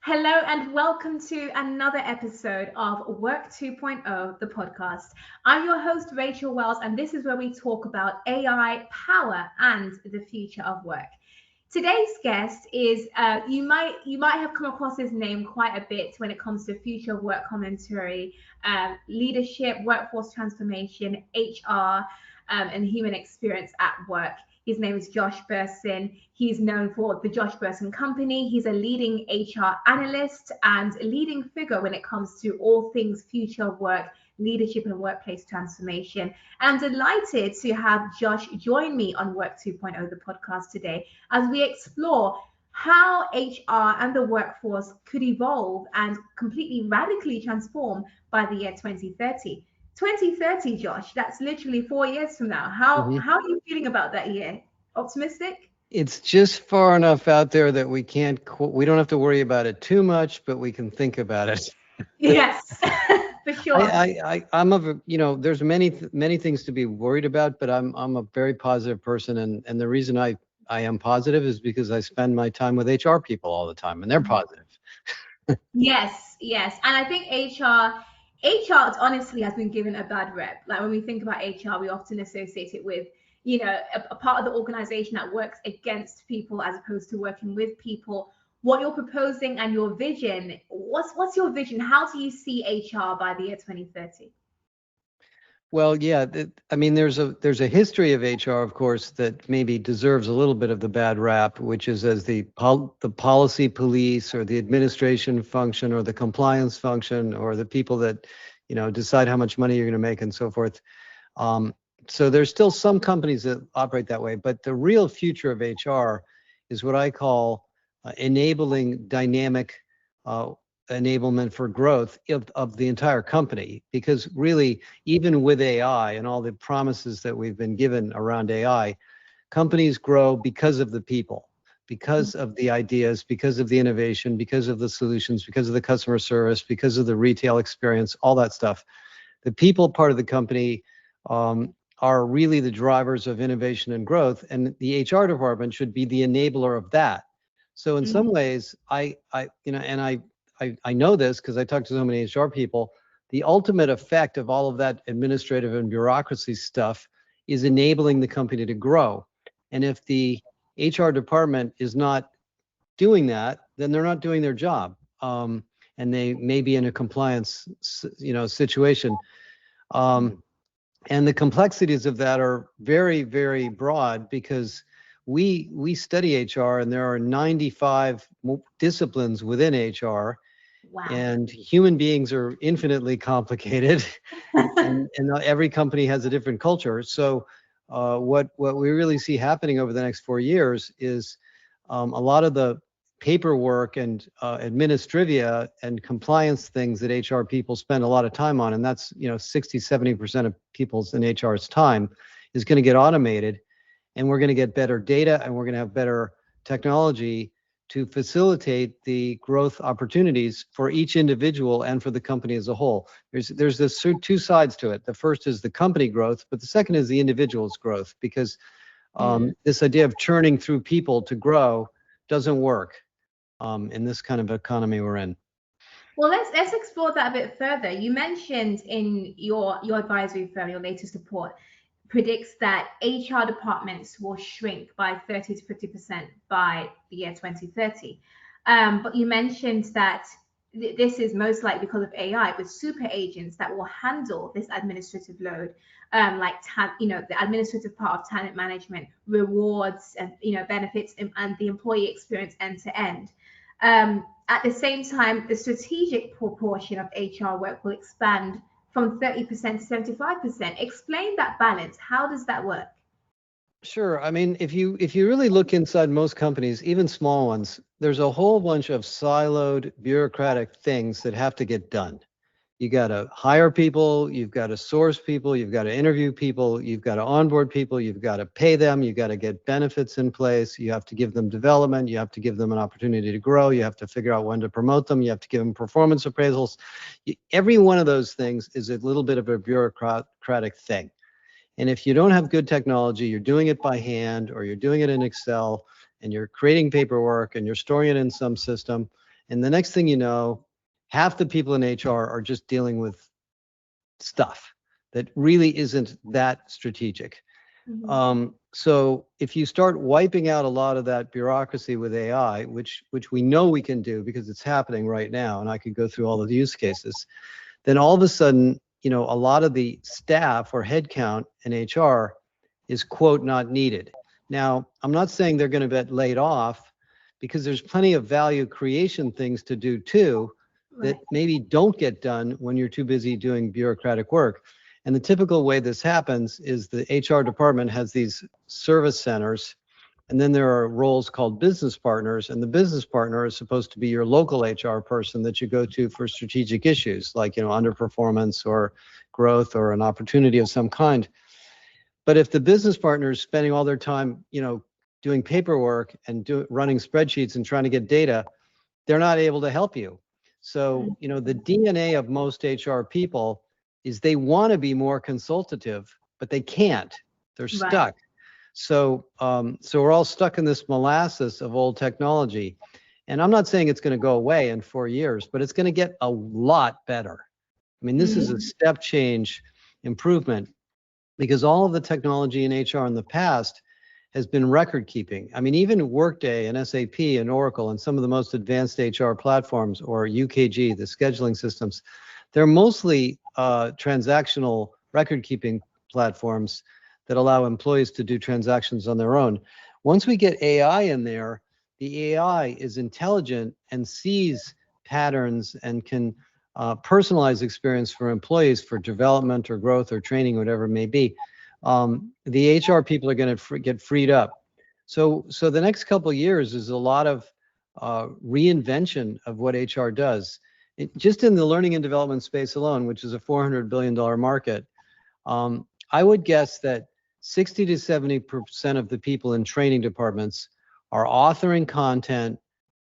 Hello and welcome to another episode of Work 2.0, the podcast. I'm your host, Rachel Wells, and this is where we talk about AI, power, and the future of work. Today's guest is you might have come across his name quite a bit when it comes to future of work commentary, leadership, workforce transformation, HR, and human experience at work. His name is Josh Bersin. He's known for the Josh Bersin Company. He's a leading HR analyst and a leading figure when it comes to all things future of work, leadership, and workplace transformation. I'm delighted to have Josh join me on Work 2.0, the podcast today, as we explore how HR and the workforce could evolve and completely radically transform by the year 2030. 2030, Josh, that's literally 4 years from now. Mhm. How are you feeling about that year? Optimistic? It's just far enough out there that we don't have to worry about it too much, but we can think about it. Yes, for sure. I'm there's many things to be worried about, but I'm a very positive person, and the reason I am positive is because I spend my time with HR people all the time, and they're positive. Yes, yes. And I think HR honestly has been given a bad rep. Like when we think about HR, we often associate it with, a part of the organization that works against people as opposed to working with people. What you're proposing and your vision, what's your vision? How do you see HR by the year 2030? Well, yeah, I mean, there's a history of HR, of course, that maybe deserves a little bit of the bad rap, which is as the policy police or the administration function or the compliance function or the people that, decide how much money you're going to make and so forth. Um, so there's still some companies that operate that way, but the real future of HR is what I call enabling dynamic uh, enablement for growth of the entire company. Because really, even with AI and all the promises that we've been given around AI, companies grow because of the people, because of the ideas, because of the innovation, because of the solutions, because of the customer service, because of the retail experience, all that stuff. The people part of the company are really the drivers of innovation and growth, and the HR department should be the enabler of that. So in some Mhm. ways, I know this because I talk to so many HR people. The ultimate effect of all of that administrative and bureaucracy stuff is enabling the company to grow. And if the HR department is not doing that, then they're not doing their job, and they may be in a compliance, situation. Um, and the complexities of that are very, very broad because we study HR, and there are 95 disciplines within HR, Wow. and human beings are infinitely complicated, and every company has a different culture. So what we really see happening over the next 4 years is a lot of the paperwork and administrivia and compliance things that HR people spend a lot of time on, and that's 60-70% of people's in HR's time, is going to get automated, and we're going to get better data, and we're going to have better technology to facilitate the growth opportunities for each individual and for the company as a whole. There's this two sides to it. The first is the company growth, but the second is the individual's growth, because Mm. this idea of churning through people to grow doesn't work in this kind of economy we're in. Well, let's explore that a bit further. You mentioned in your advisory firm, your latest report predicts that HR departments will shrink by 30 to 50% by the year 2030. But you mentioned that this is most likely because of AI, with super agents that will handle this administrative load, the administrative part of talent management, rewards, and benefits, and the employee experience end to end. At the same time, the strategic proportion of HR work will expand from 30% to 75%. Explain that balance. How does that work? Sure. I mean, if you really look inside most companies, even small ones, there's a whole bunch of siloed bureaucratic things that have to get done. You got to hire people, you've got to source people, you've got to interview people, you've got to onboard people, you've got to pay them, you've got to get benefits in place, you have to give them development, you have to give them an opportunity to grow, you have to figure out when to promote them, you have to give them performance appraisals. Every one of those things is a little bit of a bureaucratic thing. And if you don't have good technology, you're doing it by hand, or you're doing it in Excel, and you're creating paperwork and you're storing it in some system, And the next thing you know, half the people in HR are just dealing with stuff that really isn't that strategic. So if you start wiping out a lot of that bureaucracy with AI, which we know we can do because it's happening right now, and I could go through all of the use cases, then all of a sudden, a lot of the staff or headcount in HR is, quote, not needed. Now, I'm not saying they're going to get laid off, because there's plenty of value creation things to do too that maybe don't get done when you're too busy doing bureaucratic work. And the typical way this happens is the HR department has these service centers, and then there are roles called business partners, and the business partner is supposed to be your local HR person that you go to for strategic issues like, underperformance or growth or an opportunity of some kind. But if the business partner is spending all their time, doing paperwork and running spreadsheets and trying to get data, they're not able to help you. So, the DNA of most HR people is they want to be more consultative, but they can't. They're stuck. So, so we're all stuck in this molasses of old technology. And I'm not saying it's going to go away in 4 years, but it's going to get a lot better. I mean, this is a step change improvement, because all of the technology in HR in the past has been record keeping. I mean, even Workday and SAP and Oracle and some of the most advanced HR platforms, or UKG, the scheduling systems, they're mostly transactional record keeping platforms that allow employees to do transactions on their own. Once we get AI in there, the AI is intelligent and sees patterns and can personalize experience for employees for development or growth or training, whatever it may be. The HR people are going to get freed up. So the next couple of years is a lot of reinvention of what HR does. Just in the learning and development space alone, which is a $400 billion market, I would guess that 60 to 70% of the people in training departments are authoring content,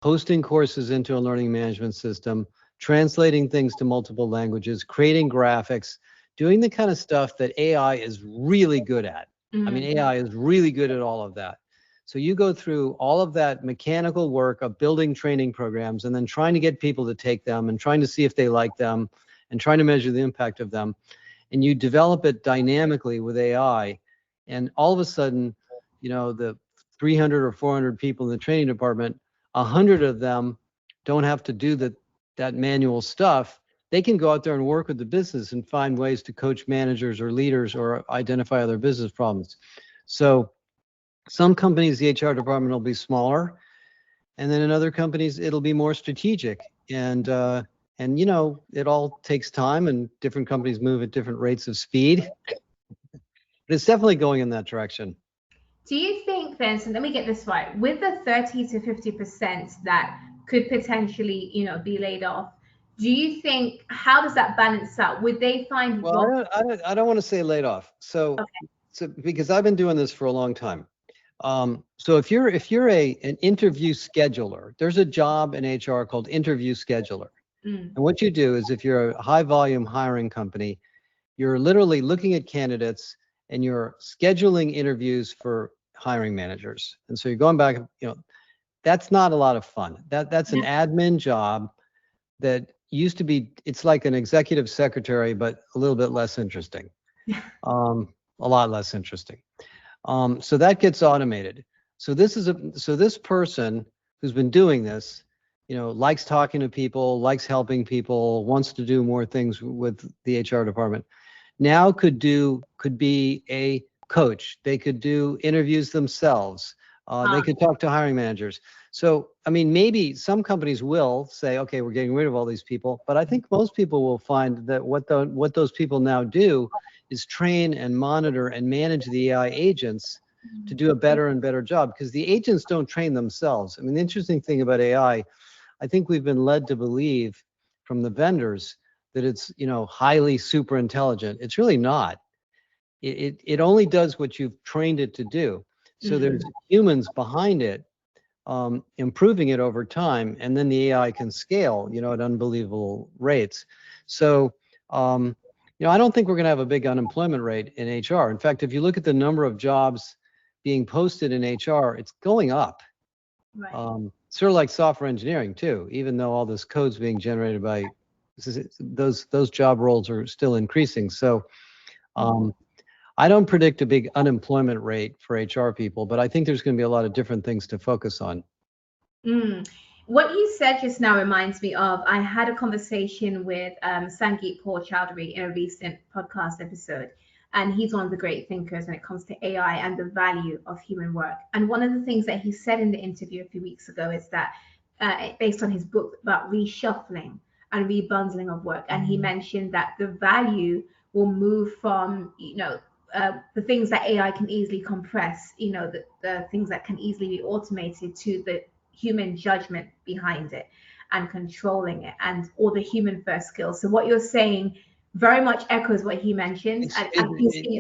posting courses into a learning management system, translating things to multiple languages, creating graphics, doing the kind of stuff that AI is really good at. I mean, AI is really good at all of that. So you go through all of that mechanical work of building training programs and then trying to get people to take them and trying to see if they like them and trying to measure the impact of them. And you develop it dynamically with AI. And all of a sudden, the 300 or 400 people in the training department, 100 of them don't have to do that manual stuff. They can go out there and work with the business and find ways to coach managers or leaders or identify other business problems. So some companies, the HR department will be smaller, and then in other companies, it'll be more strategic. And it all takes time, and different companies move at different rates of speed. But it's definitely going in that direction. Do you think then, so let me get this right, with the 30 to 50% that could potentially, be laid off, do you think, how does that balance out? Would they find? Well, I don't want to say laid off. So because I've been doing this for a long time. So if you're an interview scheduler, there's a job in HR called interview scheduler. And what you do is, if you're a high volume hiring company, you're literally looking at candidates and you're scheduling interviews for hiring managers. And so you're going back, that's not a lot of fun. That's an admin job that used to be, it's like an executive secretary, but a little bit less interesting. A lot less interesting. So that gets automated. So this person who's been doing this, likes talking to people, likes helping people, wants to do more things with the HR department. Now could be a coach. They could do interviews themselves. They could talk to hiring managers. So, I mean, maybe some companies will say, okay, we're getting rid of all these people, but I think most people will find that what those people now do is train and monitor and manage the AI agents to do a better and better job, because the agents don't train themselves. I mean, the interesting thing about AI, I think we've been led to believe from the vendors that it's, highly super intelligent. It's really not. It only does what you've trained it to do. So there's humans behind it, improving it over time, and then the AI can scale, at unbelievable rates. So, I don't think we're going to have a big unemployment rate in HR. In fact, if you look at the number of jobs being posted in HR, it's going up. Right. sort of like software engineering too, even though all this code's being generated by those job roles are still increasing. So I don't predict a big unemployment rate for HR people, but I think there's going to be a lot of different things to focus on. What you said just now reminds me of, I had a conversation with Sangeet Kaur Chowdhury in a recent podcast episode, and he's one of the great thinkers when it comes to AI and the value of human work. And one of the things that he said in the interview a few weeks ago is that, based on his book about reshuffling and rebundling of work, and he mentioned that the value will move from, the things that AI can easily compress, the things that can easily be automated, to the human judgment behind it and controlling it and all the human first skills. So what you're saying very much echoes what he mentioned.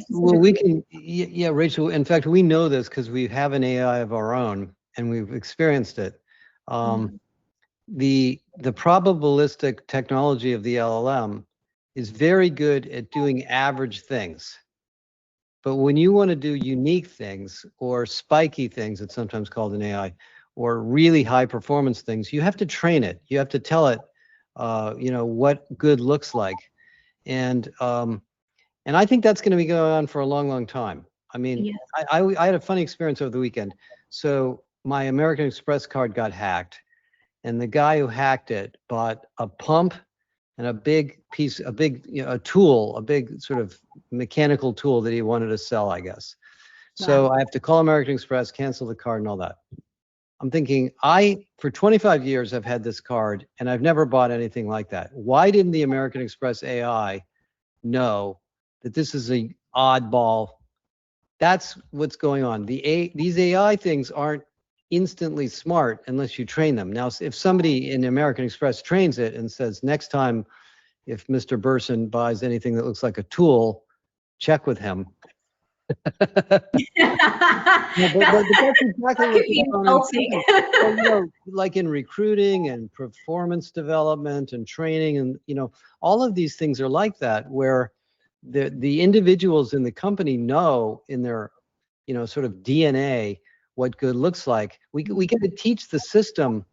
Well, we can, yeah, Rachel. In fact, we know this because we have an AI of our own and we've experienced it. The probabilistic technology of the LLM is very good at doing average things. But when you want to do unique things or spiky things, it's sometimes called an AI, or really high performance things, you have to train it. You have to tell it, what good looks like. And I think that's going to be going on for a long, long time. I mean, Yes. I had a funny experience over the weekend. So my American Express card got hacked, and the guy who hacked it bought a pump and a big tool, a big sort of mechanical tool that he wanted to sell, I guess. So Wow. I have to call American Express, cancel the card and all that. I'm thinking, for 25 years, I've had this card and I've never bought anything like that. Why didn't the American Express AI know that this is an oddball? That's what's going on. These AI things aren't instantly smart unless you train them. Now, if somebody in American Express trains it and says, next time, if Mr. Bersin buys anything that looks like a tool, check with him. But that's exactly what's going on. Like in recruiting and performance development and training, and all of these things are like that, where the individuals in the company know in their sort of DNA what good looks like. We get to teach the system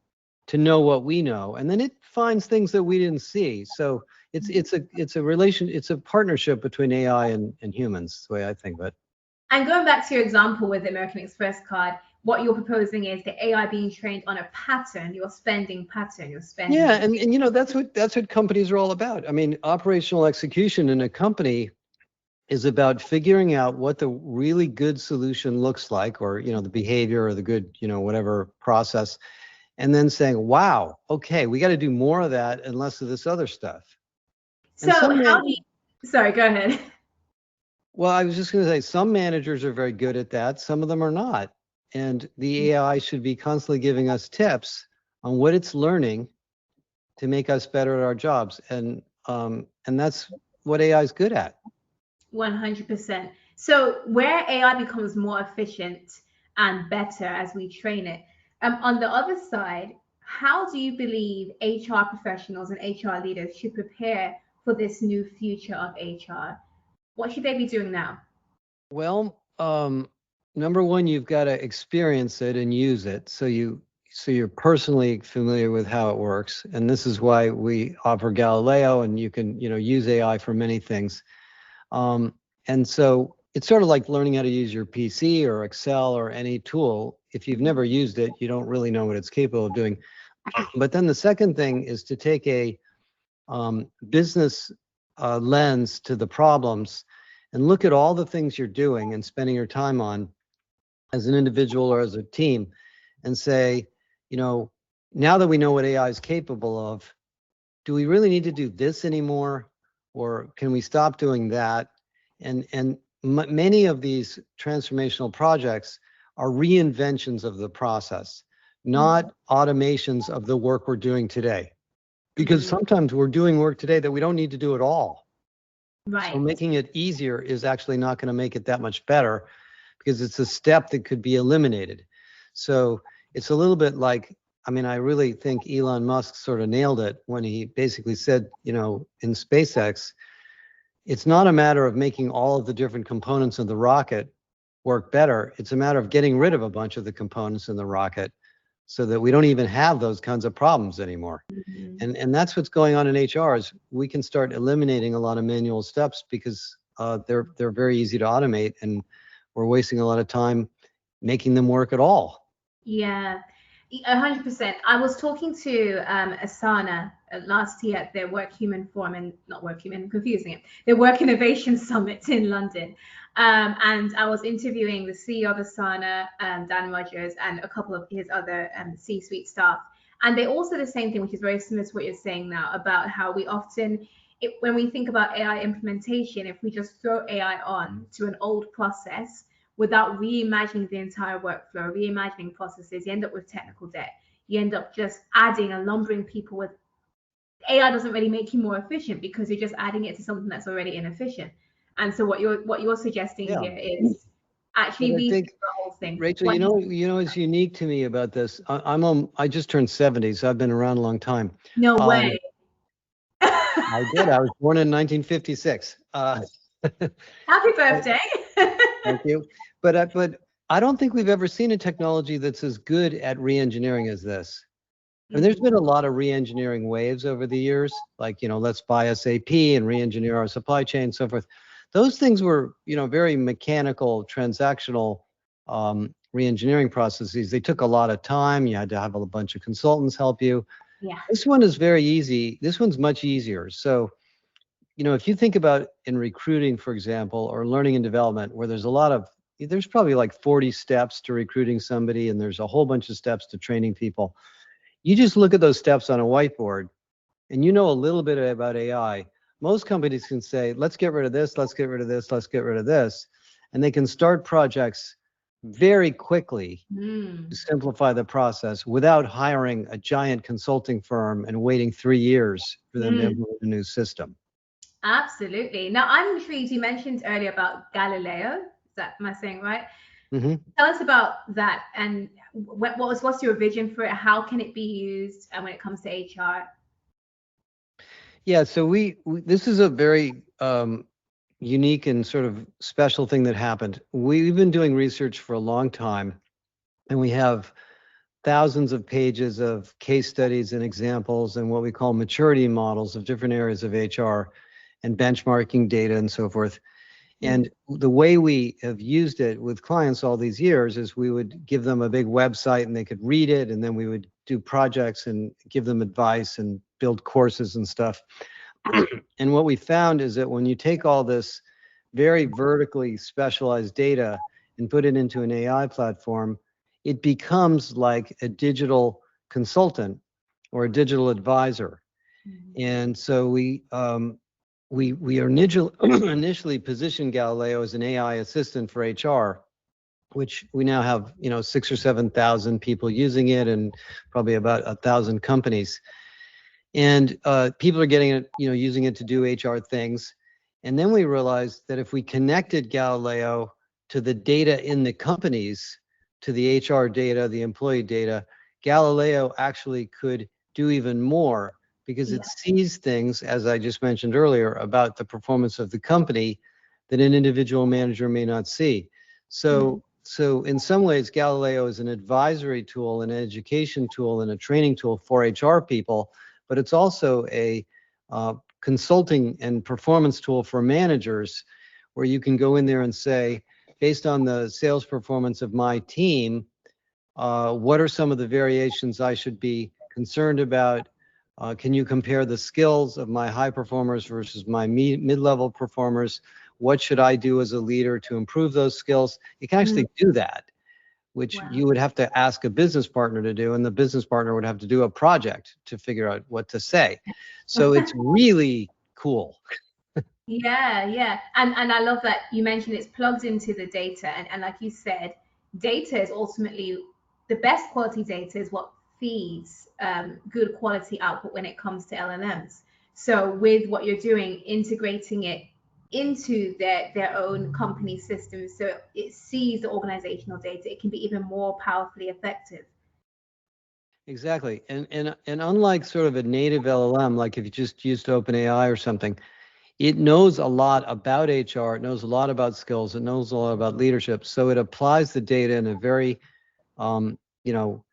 to know what we know, and then it finds things that we didn't see. So it's a partnership between AI and humans, the way I think of it. And going back to your example with the American Express card, what you're proposing is the AI being trained on a pattern, your spending pattern, your spending. Yeah, and that's what companies are all about. I mean, operational execution in a company is about figuring out what the really good solution looks like, or the behavior, or the good, whatever process, and then saying, wow, okay, we got to do more of that and less of this other stuff. So sorry, go ahead. Well, I was just going to say, some managers are very good at that. Some of them are not. And the AI should be constantly giving us tips on what it's learning to make us better at our jobs. And that's what AI is good at. 100%. So where AI becomes more efficient and better as we train it, on the other side, how do you believe HR professionals and HR leaders should prepare for this new future of HR? What should they be doing now? Well, number one, you've got to experience it and use it, so you're personally familiar with how it works. And this is why we offer Galileo, and you can use AI for many things. And so it's sort of like learning how to use your PC or Excel or any tool. If you've never used it, you don't really know what it's capable of doing. But then the second thing is to take a business lens to the problems and look at all the things you're doing and spending your time on as an individual or as a team, and say, now that we know what AI is capable of, do we really need to do this anymore? Or can we stop doing that? And many of these transformational projects are reinventions of the process, not automations of the work we're doing today. Because sometimes we're doing work today that we don't need to do at all. Right. So making it easier is actually not going to make it that much better, because it's a step that could be eliminated. So it's a little bit like, I really think Elon Musk sort of nailed it when he basically said, in SpaceX, it's not a matter of making all of the different components of the rocket work better. It's a matter of getting rid of a bunch of the components in the rocket so that we don't even have those kinds of problems anymore. And that's what's going on in HR is we can start eliminating a lot of manual steps because they're very easy to automate, and we're wasting a lot of time making them work at all. Yeah, 100%. I was talking to Asana last year at their Work Human Forum, and not Work Human, I'm confusing it, their Work Innovation Summit in London. And I was interviewing the CEO of Asana, Dan Rogers, and a couple of his other C-suite staff. And they all said the same thing, which is very similar to what you're saying now about how we often, when we think about AI implementation, if we just throw AI on to an old process, without reimagining the entire workflow, reimagining processes, you end up with technical debt. You end up just adding and lumbering people with AI doesn't really make you more efficient because you're just adding it to something that's already inefficient. And so what you're suggesting Yeah. here is actually But I rethink think, the whole thing. Rachel, you know, what's unique to me about this. I just turned 70, so I've been around a long time. No way. I did. I was born in 1956. Happy birthday. Thank you. But I don't think we've ever seen a technology that's as good at re-engineering as this. And there's been a lot of re-engineering waves over the years, like, you know, let's buy SAP and re-engineer our supply chain and so forth. Those things were, you know, very mechanical, transactional re-engineering processes. They took a lot of time. You had to have a bunch of consultants help you. Yeah. This one is very easy. This one's much easier. So, you know, if you think about in recruiting, for example, or learning and development, where there's probably like 40 steps to recruiting somebody, and there's a whole bunch of steps to training people. You just look at those steps on a whiteboard, and you know a little bit about AI. Most companies can say, let's get rid of this, let's get rid of this, let's get rid of this. And they can start projects very quickly to simplify the process without hiring a giant consulting firm and waiting 3 years for them to implement a new system. Absolutely. Now, I'm intrigued. You mentioned earlier about Galileo. Am I saying right? Mm-hmm. Tell us about that, and what's your vision for it? How can it be used when it comes to HR? Yeah, so this is a very unique and sort of special thing that happened. We've been doing research for a long time, and we have thousands of pages of case studies and examples and what we call maturity models of different areas of HR and benchmarking data and so forth. And the way we have used it with clients all these years is we would give them a big website and they could read it, and then we would do projects and give them advice and build courses and stuff. And what we found is that when you take all this very vertically specialized data and put it into an AI platform, it becomes like a digital consultant or a digital advisor. And so we initially positioned Galileo as an AI assistant for HR, which we now have, you know, 6,000 or 7,000 people using it, and probably about 1,000 companies. And people are getting it, you know, using it to do HR things. And then we realized that if we connected Galileo to the data in the companies, to the HR data, the employee data, Galileo actually could do even more, because it sees things, as I just mentioned earlier, about the performance of the company that an individual manager may not see. So in some ways, Galileo is an advisory tool, an education tool, and a training tool for HR people, but it's also a consulting and performance tool for managers, where you can go in there and say, based on the sales performance of my team, what are some of the variations I should be concerned about? Can you compare the skills of my high performers versus my mid-level performers? What should I do as a leader to improve those skills? It can actually do that, which you would have to ask a business partner to do, and the business partner would have to do a project to figure out what to say. So it's really cool. Yeah. And I love that you mentioned it's plugged into the data. And like you said, data is ultimately the best quality data is what feeds good quality output when it comes to LLMs. So with what you're doing, integrating it into their own company systems, so it sees the organizational data, it can be even more powerfully effective. Exactly. And unlike sort of a native LLM, like if you just used OpenAI or something, it knows a lot about HR, it knows a lot about skills, it knows a lot about leadership. So it applies the data in a very, you know,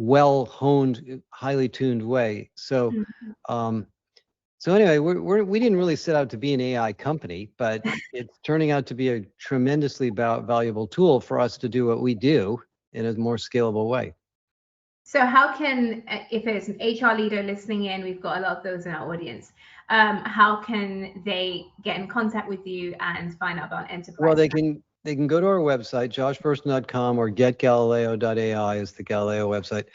well-honed, highly tuned way. So, Mhm. so anyway, we didn't really set out to be an AI company, but it's turning out to be a tremendously valuable tool for us to do what we do in a more scalable way. So how can, if there's an HR leader listening in, we've got a lot of those in our audience, how can they get in contact with you and find out about enterprise? Well, they can go to our website, joshbersin.com, or getgalileo.ai is the Galileo website.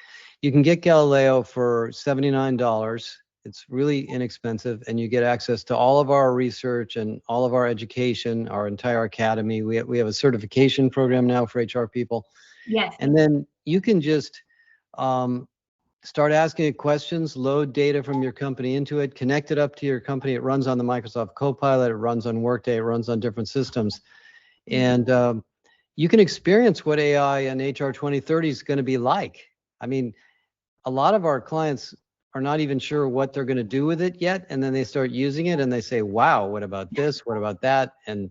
You can get Galileo for $79. It's really inexpensive, and you get access to all of our research and all of our education, our entire academy. We have a certification program now for HR people. Yes. And then you can just start asking it questions, load data from your company into it, connect it up to your company. It runs on the Microsoft Copilot, it runs on Workday, it runs on different systems. And you can experience what AI and HR 2030 is going to be like. I mean, a lot of our clients are not even sure what they're going to do with it yet. And then they start using it and they say, wow, what about this? What about that? And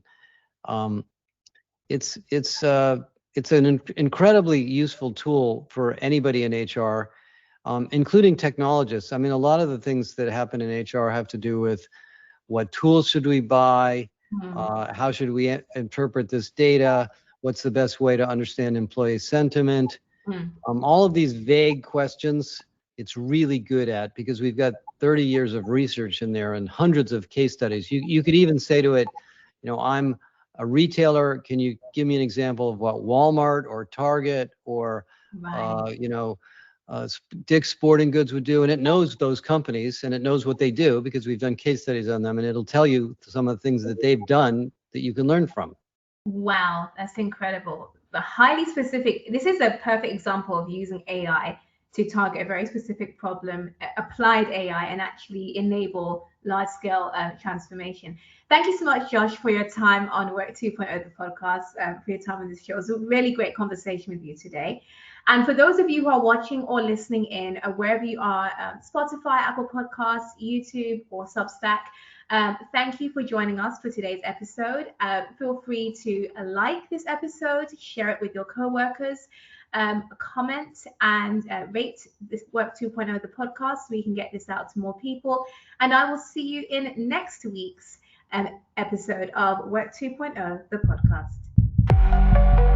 it's an incredibly useful tool for anybody in HR, including technologists. I mean, a lot of the things that happen in HR have to do with what tools should we buy, how should we interpret this data, what's the best way to understand employee sentiment. All of these vague questions, it's really good at, because we've got 30 years of research in there and hundreds of case studies. You could even say to it, you know, I'm a retailer. Can you give me an example of what Walmart or Target or, you know, Dick's Sporting Goods would do? And it knows those companies and it knows what they do because we've done case studies on them, and it'll tell you some of the things that they've done that you can learn from. Wow, that's incredible. The highly specific, this is a perfect example of using AI to target a very specific problem, applied AI, and actually enable large scale transformation. Thank you so much, Josh, for your time on Work 2.0, the podcast, for your time on this show. It was a really great conversation with you today. And for those of you who are watching or listening in, wherever you are, Spotify, Apple Podcasts, YouTube, or Substack, thank you for joining us for today's episode. Feel free to like this episode, share it with your coworkers, comment and rate this Work 2.0, the podcast, so we can get this out to more people. And I will see you in next week's episode of Work 2.0, the podcast.